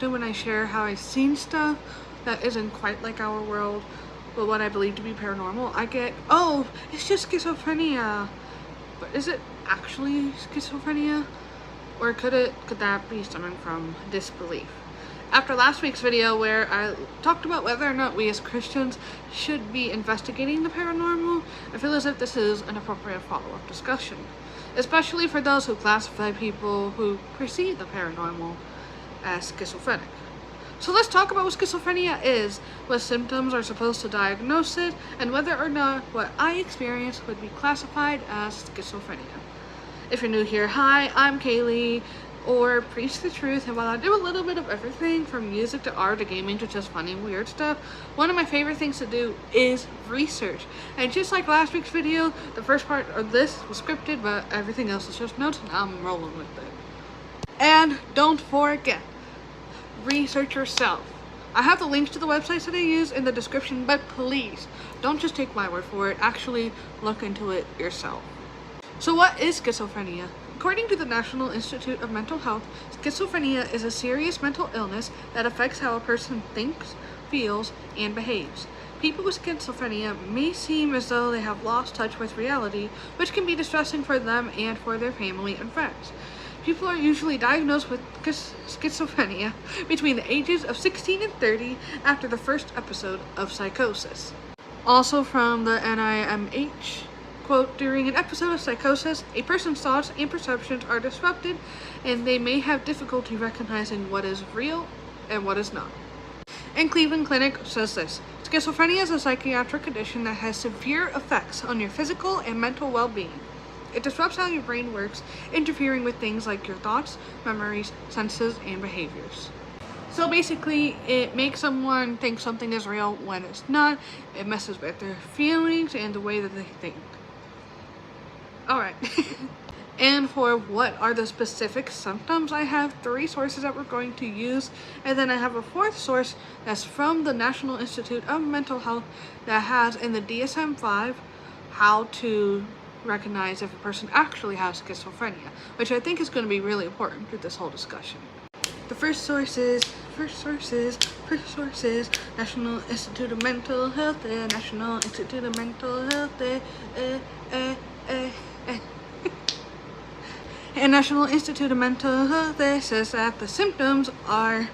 often when I share how I've seen stuff that isn't quite like our world, but what I believe to be paranormal, I get, oh, it's just schizophrenia. But is it actually schizophrenia? Or could that be stemming from disbelief? After last week's video where I talked about whether or not we as Christians should be investigating the paranormal, I feel as if this is an appropriate follow-up discussion, especially for those who classify people who perceive the paranormal as schizophrenic. So let's talk about what schizophrenia is, what symptoms are supposed to diagnose it, and whether or not what I experienced would be classified as schizophrenia. If you're new here, hi, I'm Kaylee, or Preach the Truth, and while I do a little bit of everything from music to art to gaming to just funny weird stuff, one of my favorite things to do is research. And just like last week's video, the first part of this was scripted, but everything else is just notes, and I'm rolling with it. And don't forget, research yourself. I have the links to the websites that I use in the description, but please don't just take my word for it, actually look into it yourself. So what is schizophrenia? According to the National Institute of Mental Health, schizophrenia is a serious mental illness that affects how a person thinks, feels, and behaves. People with schizophrenia may seem as though they have lost touch with reality, which can be distressing for them and for their family and friends. People are usually diagnosed with schizophrenia between the ages of 16 and 30 after the first episode of psychosis. Also from the NIMH, quote, during an episode of psychosis, a person's thoughts and perceptions are disrupted and they may have difficulty recognizing what is real and what is not. And Cleveland Clinic says this: schizophrenia is a psychiatric condition that has severe effects on your physical and mental well-being. It disrupts how your brain works, interfering with things like your thoughts, memories, senses, and behaviors. So basically, it makes someone think something is real when it's not. It messes with their feelings and the way that they think. Alright, and for what are the specific symptoms, I have 3 sources that we're going to use, and then I have a 4th source that's from the National Institute of Mental Health that has in the DSM-5 how to recognize if a person actually has schizophrenia, which I think is going to be really important with this whole discussion. The first source is National Institute of Mental Health, National Institute of Mental Health, And National Institute of Mental Health says that the symptoms are,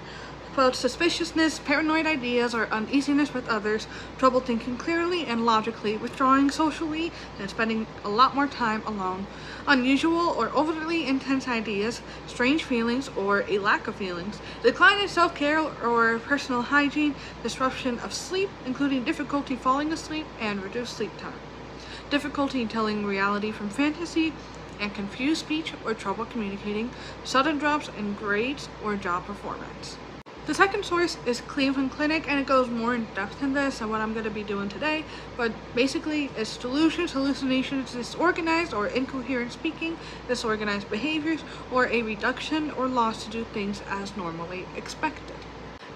quote, suspiciousness, paranoid ideas or uneasiness with others, trouble thinking clearly and logically, withdrawing socially and spending a lot more time alone, unusual or overly intense ideas, strange feelings or a lack of feelings, decline in self-care or personal hygiene, disruption of sleep, including difficulty falling asleep and reduced sleep time, difficulty in telling reality from fantasy, and confused speech or trouble communicating, sudden drops in grades or job performance. The second source is Cleveland Clinic, and it goes more in depth in this than what I'm going to be doing today, but basically it's delusions, hallucinations, disorganized or incoherent speaking, disorganized behaviors, or a reduction or loss to do things as normally expected.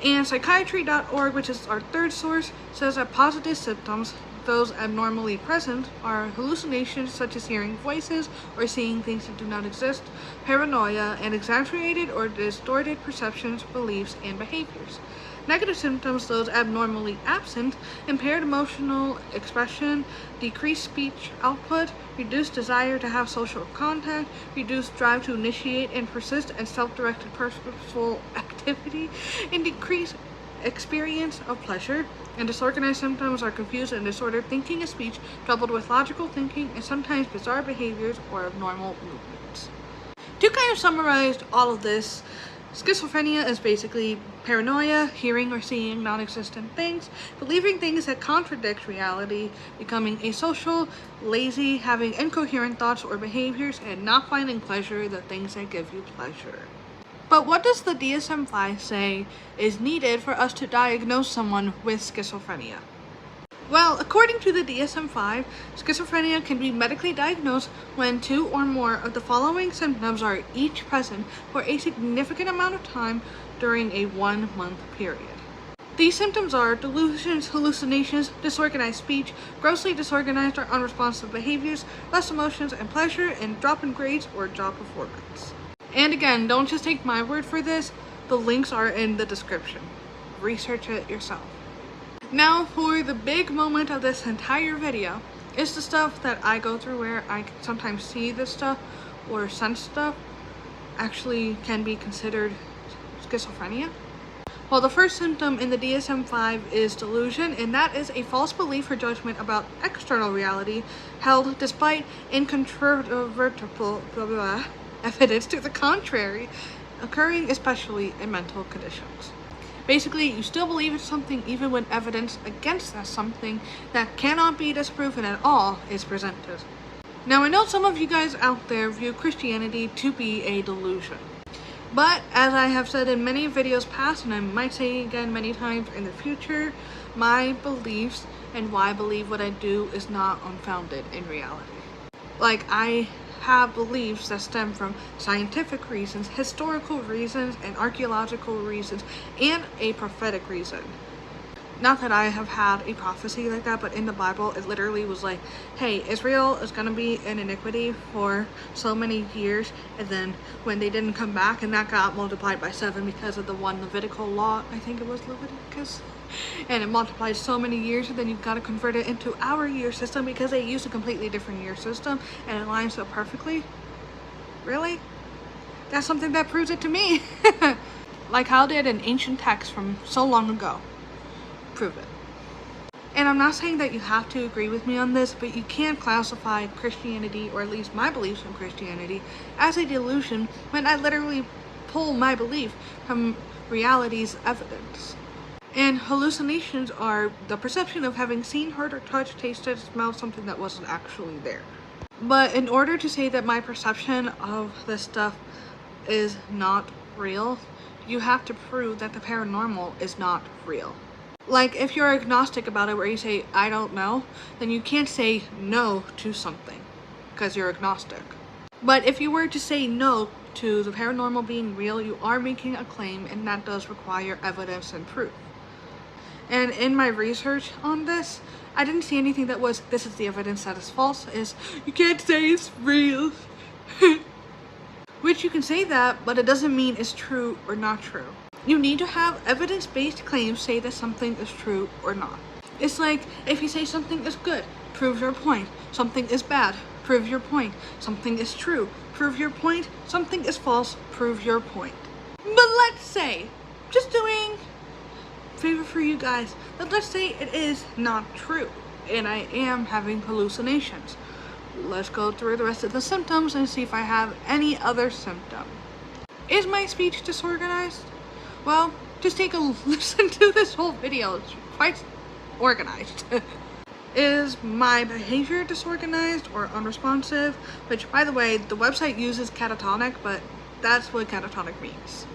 And psychiatry.org, which is our 3rd source, says that positive symptoms, those abnormally present, are hallucinations such as hearing voices or seeing things that do not exist, paranoia, and exaggerated or distorted perceptions, beliefs, and behaviors. Negative symptoms, those abnormally absent, impaired emotional expression, decreased speech output, reduced desire to have social contact, reduced drive to initiate and persist in self-directed purposeful activity, and decreased experience of pleasure. And disorganized symptoms are confused and disordered thinking and speech, troubled with logical thinking, and sometimes bizarre behaviors or abnormal movements. To kind of summarize all of this, schizophrenia is basically paranoia, hearing or seeing non-existent things, believing things that contradict reality, becoming asocial, lazy, having incoherent thoughts or behaviors, and not finding pleasure in the things that give you pleasure. But what does the DSM-5 say is needed for us to diagnose someone with schizophrenia? Well, according to the DSM-5, schizophrenia can be medically diagnosed when 2 or more of the following symptoms are each present for a significant amount of time during a 1-month period. These symptoms are delusions, hallucinations, disorganized speech, grossly disorganized or unresponsive behaviors, less emotions and pleasure, and drop in grades or job performance. And again, don't just take my word for this. The links are in the description. Research it yourself. Now for the big moment of this entire video is the stuff that I go through where I sometimes see this stuff or sense stuff actually can be considered schizophrenia. Well, the first symptom in the DSM-5 is delusion, and that is a false belief or judgment about external reality held despite incontrovertible evidence to the contrary, occurring especially in mental conditions. Basically, you still believe in something even when evidence against that something that cannot be disproven at all is presented. Now, I know some of you guys out there view Christianity to be a delusion. But, as I have said in many videos past, and I might say again many times in the future, my beliefs and why I believe what I do is not unfounded in reality. Like, I have beliefs that stem from scientific reasons, historical reasons, and archaeological reasons, and a prophetic reason. Not that I have had a prophecy like that, but in the Bible, it literally was like, hey, Israel is going to be in iniquity for so many years, and then when they didn't come back, and that got multiplied by 7 because of the one Levitical law, I think it was Leviticus, and it multiplied so many years, and then you've got to convert it into our year system because they use a completely different year system, and it lines up perfectly. Really? That's something that proves it to me. Like, how did an ancient text from so long ago prove it? And I'm not saying that you have to agree with me on this, but you can classify Christianity, or at least my beliefs in Christianity, as a delusion when I literally pull my belief from reality's evidence. And hallucinations are the perception of having seen, heard, or touched, tasted, smelled something that wasn't actually there. But in order to say that my perception of this stuff is not real, you have to prove that the paranormal is not real. Like, if you're agnostic about it, where you say, I don't know, then you can't say no to something, because you're agnostic. But if you were to say no to the paranormal being real, you are making a claim, and that does require evidence and proof. And in my research on this, I didn't see anything that was, this is the evidence that is false, is, you can't say it's real. Which you can say that, but it doesn't mean it's true or not true. You need to have evidence-based claims say that something is true or not. It's like, if you say something is good, prove your point. Something is bad, prove your point. Something is true, prove your point. Something is false, prove your point. But let's say, just doing a favor for you guys, but let's say it is not true, and I am having hallucinations. Let's go through the rest of the symptoms and see if I have any other symptom. Is my speech disorganized? Well, just take a listen to this whole video. It's quite organized. Is my behavior disorganized or unresponsive? Which, by the way, the website uses catatonic, but that's what catatonic means.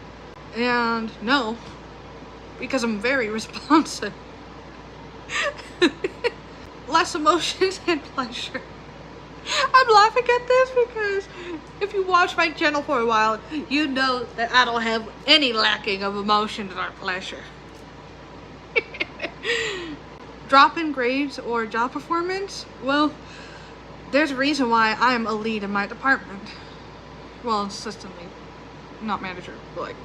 And no, because I'm very responsive. Less emotions and pleasure. I'm laughing at this because if you watch my channel for a while, you know that I don't have any lacking of emotions or pleasure. Drop in grades or job performance? Well, there's a reason why I am a lead in my department. Well, assistant lead, not manager.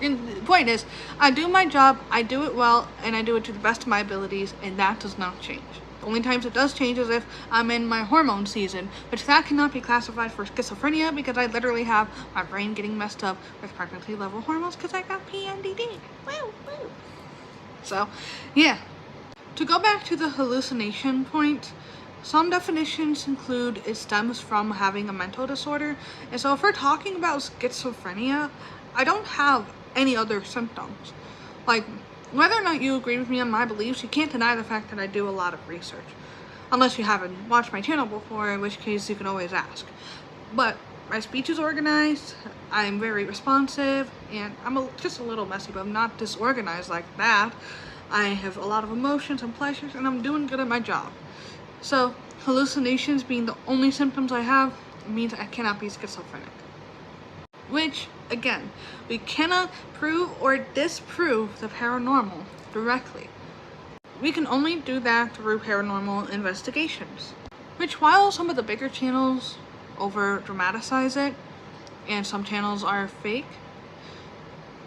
And the point is, I do my job, I do it well, and I do it to the best of my abilities, and that does not change. The only times it does change is if I'm in my hormone season, which that cannot be classified for schizophrenia because I literally have my brain getting messed up with pregnancy level hormones because I got PMDD. Woo, woo. So, yeah. To go back to the hallucination point, some definitions include it stems from having a mental disorder. And so if we're talking about schizophrenia, I don't have any other symptoms. Like, whether or not you agree with me on my beliefs, you can't deny the fact that I do a lot of research. Unless you haven't watched my channel before, in which case you can always ask. But my speech is organized, I'm very responsive, and I'm just a little messy, but I'm not disorganized like that. I have a lot of emotions and pleasures, and I'm doing good at my job. So, hallucinations being the only symptoms I have means I cannot be schizophrenic. Which, again, we cannot prove or disprove the paranormal directly. We can only do that through paranormal investigations. Which, while some of the bigger channels over dramatize it, and some channels are fake,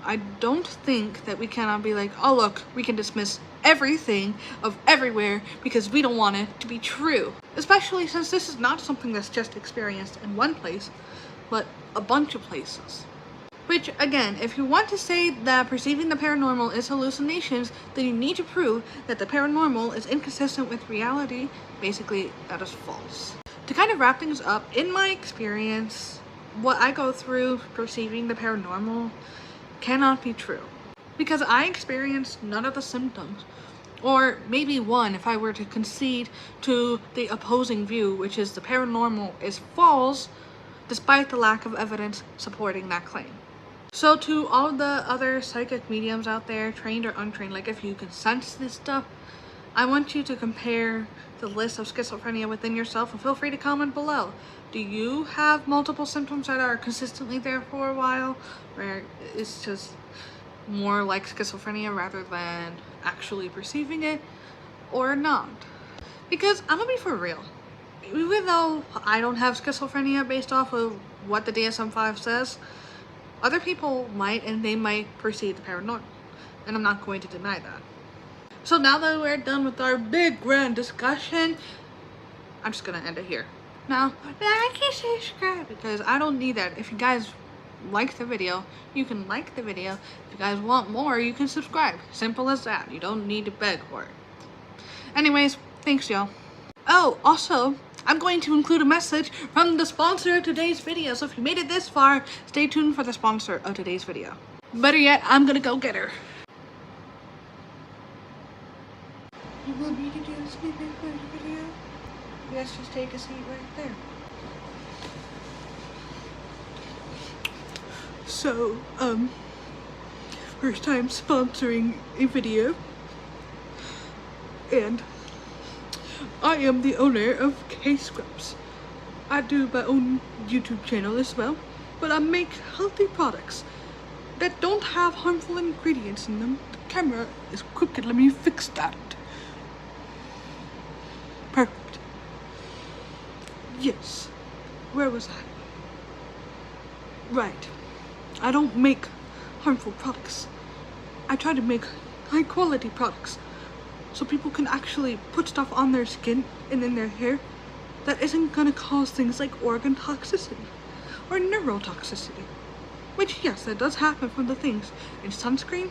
I don't think that we cannot be like, oh look, we can dismiss everything of everywhere because we don't want it to be true. Especially since this is not something that's just experienced in one place, but a bunch of places. Which, again, if you want to say that perceiving the paranormal is hallucinations, then you need to prove that the paranormal is inconsistent with reality. Basically, that is false. To kind of wrap things up, in my experience, what I go through perceiving the paranormal cannot be true. Because I experienced none of the symptoms. Or maybe one if I were to concede to the opposing view, which is the paranormal is false, despite the lack of evidence supporting that claim. So to all the other psychic mediums out there, trained or untrained, like if you can sense this stuff, I want you to compare the list of schizophrenia within yourself and feel free to comment below. Do you have multiple symptoms that are consistently there for a while, where it's just more like schizophrenia rather than actually perceiving it, or not? Because I'm gonna be for real. Even though I don't have schizophrenia based off of what the DSM-5 says, other people might, and they might perceive the paranormal, and I'm not going to deny that. So now that we're done with our big grand discussion, I'm just gonna end it here. Now, like and subscribe because I don't need that. If you guys like the video, you can like the video. If you guys want more, you can subscribe. Simple as that. You don't need to beg for it. Anyways, thanks y'all. Oh, also, I'm going to include a message from the sponsor of today's video, so if you made it this far, stay tuned for the sponsor of today's video. Better yet, I'm gonna go get her. You want me to do the snippet for the video? Yes, just take a seat right there. So, first time sponsoring a video, and I am the owner of K-Scrubs. I do my own YouTube channel as well, but I make healthy products that don't have harmful ingredients in them. The camera is crooked, let me fix that. Perfect. Yes. Where was I? Right. I don't make harmful products. I try to make high quality products so people can actually put stuff on their skin and in their hair that isn't gonna cause things like organ toxicity or neurotoxicity. Which, yes, that does happen from the things in sunscreen,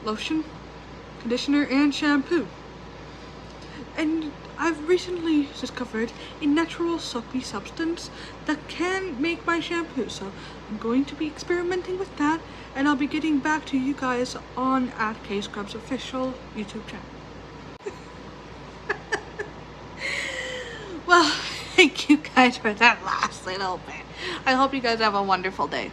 lotion, conditioner, and shampoo. And I've recently discovered a natural soapy substance that can make my shampoo, so I'm going to be experimenting with that, and I'll be getting back to you guys on at K-Scrubs official YouTube channel. Well, thank you guys for that last little bit. I hope you guys have a wonderful day.